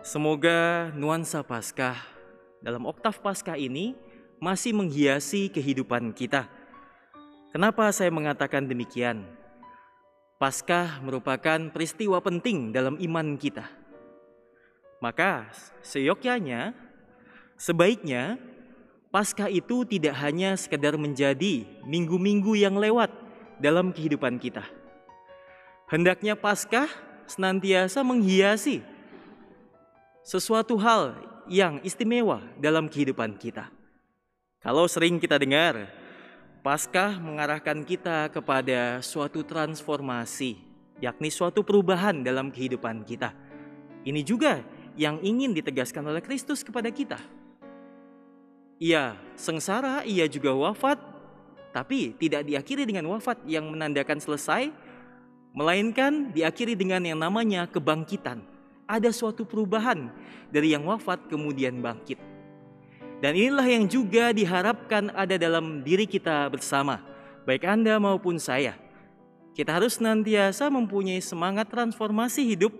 Semoga nuansa Paskah dalam oktav Paskah ini masih menghiasi kehidupan kita. Kenapa saya mengatakan demikian? Paskah merupakan peristiwa penting dalam iman kita. Maka seyogyanya, sebaiknya Paskah itu tidak hanya sekedar menjadi minggu-minggu yang lewat dalam kehidupan kita. Hendaknya Paskah senantiasa menghiasi sesuatu hal yang istimewa dalam kehidupan kita. Kalau sering kita dengar, Paskah mengarahkan kita kepada suatu transformasi, yakni suatu perubahan dalam kehidupan kita. Ini juga yang ingin ditegaskan oleh Kristus kepada kita. Ia sengsara, ia juga wafat, tapi tidak diakhiri dengan wafat yang menandakan selesai, melainkan diakhiri dengan yang namanya kebangkitan. Ada suatu perubahan dari yang wafat kemudian bangkit. Dan inilah yang juga diharapkan ada dalam diri kita bersama, baik Anda maupun saya. Kita harus senantiasa mempunyai semangat transformasi hidup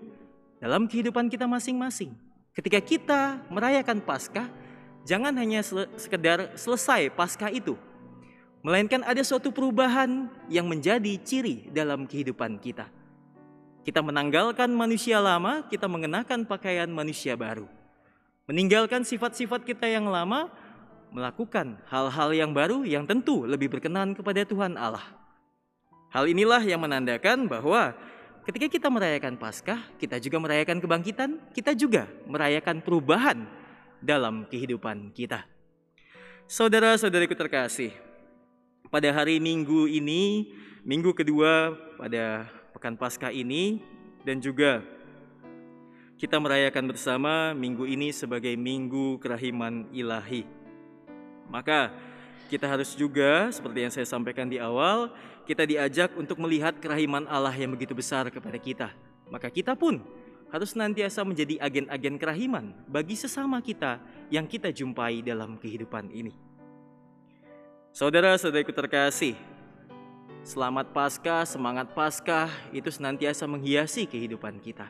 dalam kehidupan kita masing-masing. Ketika kita merayakan Paskah, jangan hanya sekedar selesai Paskah itu, melainkan ada suatu perubahan yang menjadi ciri dalam kehidupan kita. Kita menanggalkan manusia lama, kita mengenakan pakaian manusia baru. Meninggalkan sifat-sifat kita yang lama, melakukan hal-hal yang baru yang tentu lebih berkenan kepada Tuhan Allah. Hal inilah yang menandakan bahwa ketika kita merayakan Paskah, kita juga merayakan kebangkitan, kita juga merayakan perubahan dalam kehidupan kita. Saudara-saudariku terkasih, pada hari Minggu ini, minggu kedua pada Pekan Paskah ini, dan juga kita merayakan bersama minggu ini sebagai Minggu Kerahiman Ilahi. Maka kita harus juga, seperti yang saya sampaikan di awal, kita diajak untuk melihat kerahiman Allah yang begitu besar kepada kita. Maka kita pun harus senantiasa menjadi agen-agen kerahiman bagi sesama kita yang kita jumpai dalam kehidupan ini. Saudara-saudariku terkasih, selamat Paskah, semangat Paskah itu senantiasa menghiasi kehidupan kita.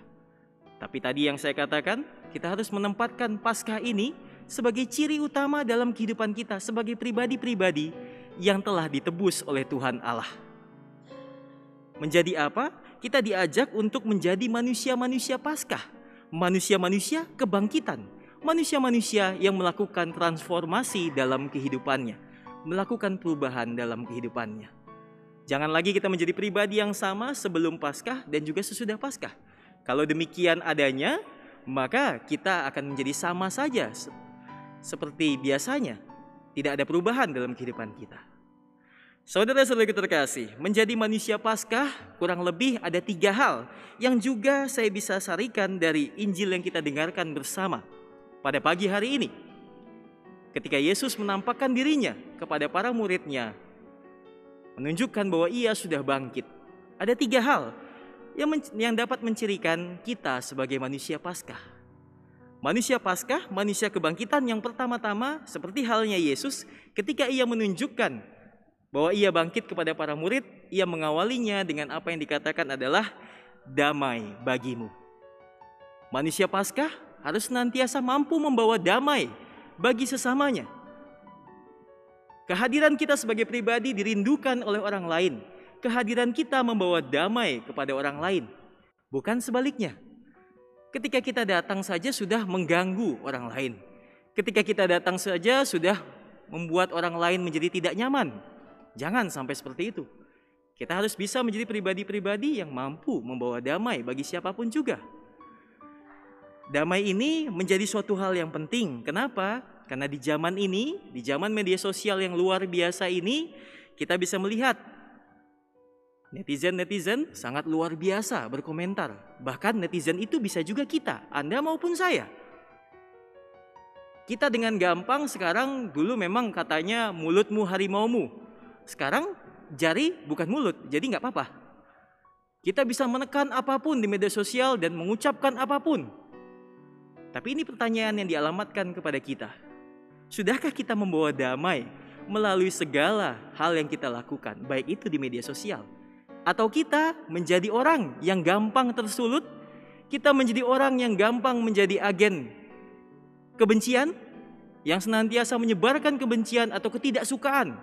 Tapi tadi yang saya katakan, kita harus menempatkan Paskah ini sebagai ciri utama dalam kehidupan kita sebagai pribadi-pribadi yang telah ditebus oleh Tuhan Allah. Menjadi apa? Kita diajak untuk menjadi manusia-manusia Paskah, manusia-manusia kebangkitan, manusia-manusia yang melakukan transformasi dalam kehidupannya, melakukan perubahan dalam kehidupannya. Jangan lagi kita menjadi pribadi yang sama sebelum Paskah dan juga sesudah Paskah. Kalau demikian adanya, maka kita akan menjadi sama saja seperti biasanya. Tidak ada perubahan dalam kehidupan kita. Saudara-saudariku terkasih, menjadi manusia Paskah kurang lebih ada 3 hal yang juga saya bisa sarikan dari Injil yang kita dengarkan bersama pada pagi hari ini. Ketika Yesus menampakkan dirinya kepada para muridnya, menunjukkan bahwa ia sudah bangkit. Ada 3 hal yang dapat mencirikan kita sebagai manusia Paskah. Manusia Paskah, manusia kebangkitan yang pertama-tama seperti halnya Yesus ketika ia menunjukkan bahwa ia bangkit kepada para murid, ia mengawalinya dengan apa yang dikatakan adalah damai bagimu. Manusia Paskah harus senantiasa mampu membawa damai bagi sesamanya. Kehadiran kita sebagai pribadi dirindukan oleh orang lain. Kehadiran kita membawa damai kepada orang lain, bukan sebaliknya. Ketika kita datang saja sudah mengganggu orang lain. Ketika kita datang saja sudah membuat orang lain menjadi tidak nyaman. Jangan sampai seperti itu. Kita harus bisa menjadi pribadi-pribadi yang mampu membawa damai bagi siapapun juga. Damai ini menjadi suatu hal yang penting. Kenapa? Karena di zaman ini, di zaman media sosial yang luar biasa ini, kita bisa melihat netizen sangat luar biasa berkomentar. Bahkan netizen itu bisa juga kita, Anda maupun saya. Kita dengan gampang sekarang, dulu memang katanya mulutmu harimaumu. Sekarang jari bukan mulut, jadi gak apa-apa. Kita bisa menekan apapun di media sosial dan mengucapkan apapun. Tapi ini pertanyaan yang dialamatkan kepada kita. Sudahkah kita membawa damai melalui segala hal yang kita lakukan, baik itu di media sosial? Atau kita menjadi orang yang gampang tersulut, kita menjadi orang yang gampang menjadi agen kebencian, yang senantiasa menyebarkan kebencian atau ketidaksukaan.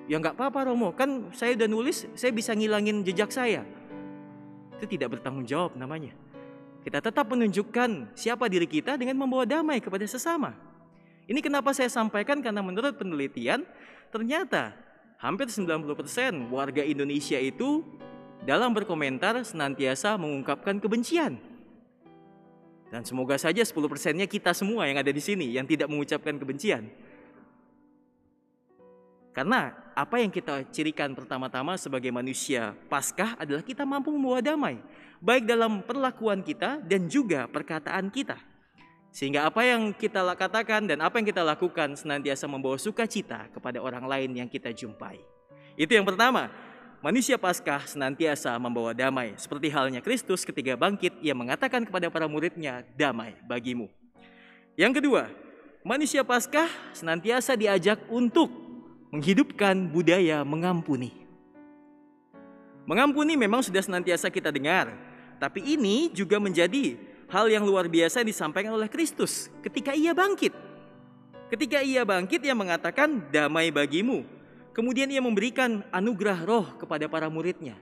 Ya nggak apa-apa Romo, kan saya udah nulis, saya bisa ngilangin jejak saya. Itu tidak bertanggung jawab namanya. Kita tetap menunjukkan siapa diri kita dengan membawa damai kepada sesama. Ini kenapa saya sampaikan, karena menurut penelitian, ternyata hampir 90% warga Indonesia itu dalam berkomentar senantiasa mengungkapkan kebencian. Dan semoga saja 10%-nya kita semua yang ada di sini yang tidak mengucapkan kebencian. Karena apa yang kita cirikan pertama-tama sebagai manusia Paskah adalah kita mampu membawa damai, baik dalam perlakuan kita dan juga perkataan kita. Sehingga apa yang kita katakan dan apa yang kita lakukan senantiasa membawa sukacita kepada orang lain yang kita jumpai. Itu yang pertama. Manusia Paskah senantiasa membawa damai. Seperti halnya Kristus ketika bangkit, ia mengatakan kepada para muridnya, damai bagimu. Yang kedua, manusia Paskah senantiasa diajak untuk menghidupkan budaya mengampuni. Mengampuni memang sudah senantiasa kita dengar, tapi ini juga menjadi hal yang luar biasa disampaikan oleh Kristus ketika ia bangkit. Ketika ia bangkit, ia mengatakan damai bagimu. Kemudian ia memberikan anugerah roh kepada para muridnya.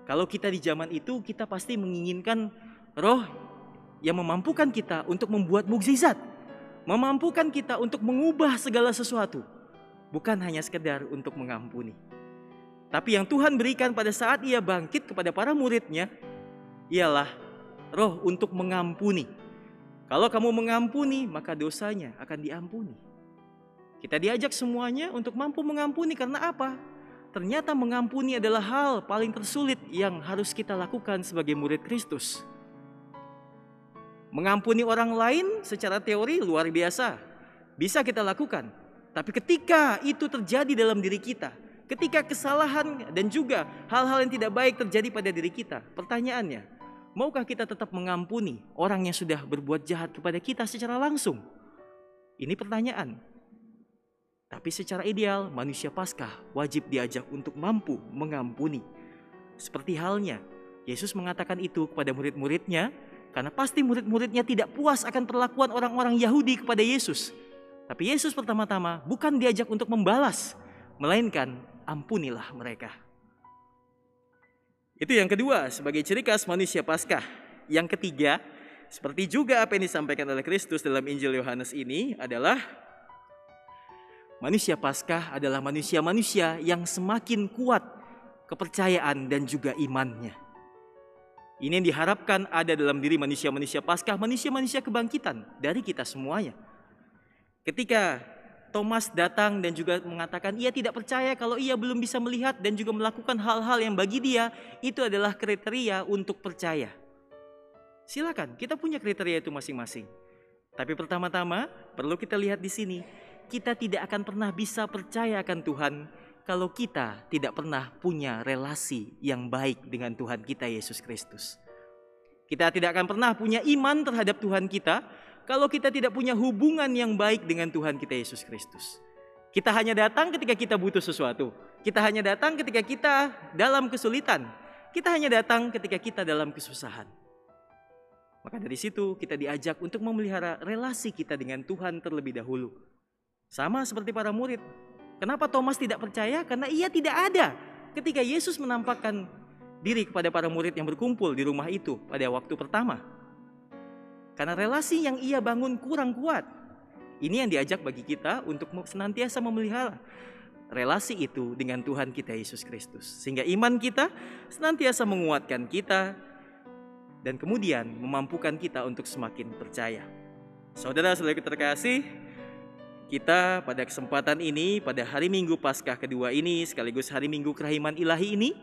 Kalau kita di zaman itu, kita pasti menginginkan roh yang memampukan kita untuk membuat mukjizat, memampukan kita untuk mengubah segala sesuatu, bukan hanya sekedar untuk mengampuni. Tapi yang Tuhan berikan pada saat ia bangkit kepada para muridnya ialah roh untuk mengampuni. Kalau kamu mengampuni, maka dosanya akan diampuni. Kita diajak semuanya untuk mampu mengampuni. Karena apa? Ternyata mengampuni adalah hal paling tersulit yang harus kita lakukan sebagai murid Kristus. Mengampuni orang lain secara teori luar biasa, bisa kita lakukan. Tapi ketika itu terjadi dalam diri kita, ketika kesalahan dan juga hal-hal yang tidak baik terjadi pada diri kita, pertanyaannya, maukah kita tetap mengampuni orang yang sudah berbuat jahat kepada kita secara langsung? Ini pertanyaan. Tapi secara ideal, manusia Paskah wajib diajak untuk mampu mengampuni. Seperti halnya, Yesus mengatakan itu kepada murid-muridnya, karena pasti murid-muridnya tidak puas akan perlakuan orang-orang Yahudi kepada Yesus. Tapi Yesus pertama-tama bukan diajak untuk membalas, melainkan ampunilah mereka. Itu yang kedua sebagai ciri khas manusia Paskah. Yang ketiga, seperti juga apa yang disampaikan oleh Kristus dalam Injil Yohanes ini adalah manusia Paskah adalah manusia-manusia yang semakin kuat kepercayaan dan juga imannya. Ini yang diharapkan ada dalam diri manusia-manusia Paskah, manusia-manusia kebangkitan dari kita semuanya. Ketika Thomas datang dan juga mengatakan ia tidak percaya kalau ia belum bisa melihat dan juga melakukan hal-hal yang bagi dia itu adalah kriteria untuk percaya. Silakan, kita punya kriteria itu masing-masing. Tapi pertama-tama perlu kita lihat di sini, kita tidak akan pernah bisa percaya akan Tuhan kalau kita tidak pernah punya relasi yang baik dengan Tuhan kita Yesus Kristus. Kita tidak akan pernah punya iman terhadap Tuhan kita kalau kita tidak punya hubungan yang baik dengan Tuhan kita Yesus Kristus. Kita hanya datang ketika kita butuh sesuatu. Kita hanya datang ketika kita dalam kesulitan. Kita hanya datang ketika kita dalam kesusahan. Maka dari situ kita diajak untuk memelihara relasi kita dengan Tuhan terlebih dahulu. Sama seperti para murid. Kenapa Thomas tidak percaya? Karena ia tidak ada ketika Yesus menampakkan diri kepada para murid yang berkumpul di rumah itu pada waktu pertama. Karena relasi yang ia bangun kurang kuat. Ini yang diajak bagi kita untuk senantiasa memelihara relasi itu dengan Tuhan kita Yesus Kristus. Sehingga iman kita senantiasa menguatkan kita dan kemudian memampukan kita untuk semakin percaya. Saudara-saudara terkasih, kita pada kesempatan ini, pada hari Minggu Paskah kedua ini, sekaligus hari Minggu Kerahiman Ilahi ini,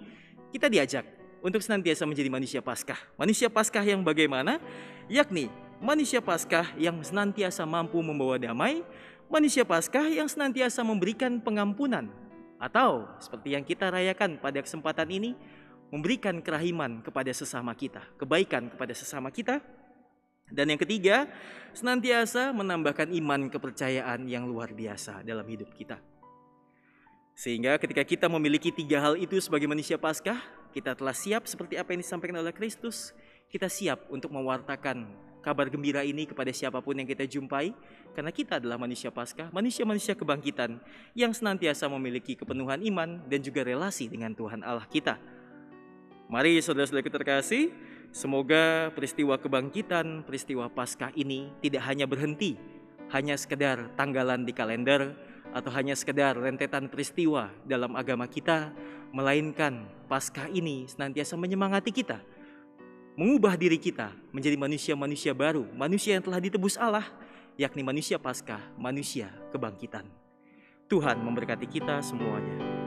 kita diajak untuk senantiasa menjadi manusia Paskah. Manusia Paskah yang bagaimana? Yakni manusia Paskah yang senantiasa mampu membawa damai, manusia Paskah yang senantiasa memberikan pengampunan, atau seperti yang kita rayakan pada kesempatan ini, memberikan kerahiman kepada sesama kita, kebaikan kepada sesama kita. Dan yang ketiga, senantiasa menambahkan iman kepercayaan yang luar biasa dalam hidup kita. Sehingga ketika kita memiliki tiga hal itu sebagai manusia Paskah, kita telah siap seperti apa yang disampaikan oleh Kristus. kita siap untuk mewartakan kabar gembira ini kepada siapapun yang kita jumpai, karena kita adalah manusia Paskah, manusia-manusia kebangkitan yang senantiasa memiliki kepenuhan iman dan juga relasi dengan Tuhan Allah kita. Mari saudara-saudaraku terkasih, semoga peristiwa kebangkitan, peristiwa Paskah ini tidak hanya berhenti, hanya sekedar tanggalan di kalender, atau hanya sekedar rentetan peristiwa dalam agama kita, melainkan Paskah ini senantiasa menyemangati kita, mengubah diri kita menjadi manusia-manusia baru, manusia yang telah ditebus Allah, yakni manusia Paskah, manusia kebangkitan. Tuhan memberkati kita semuanya.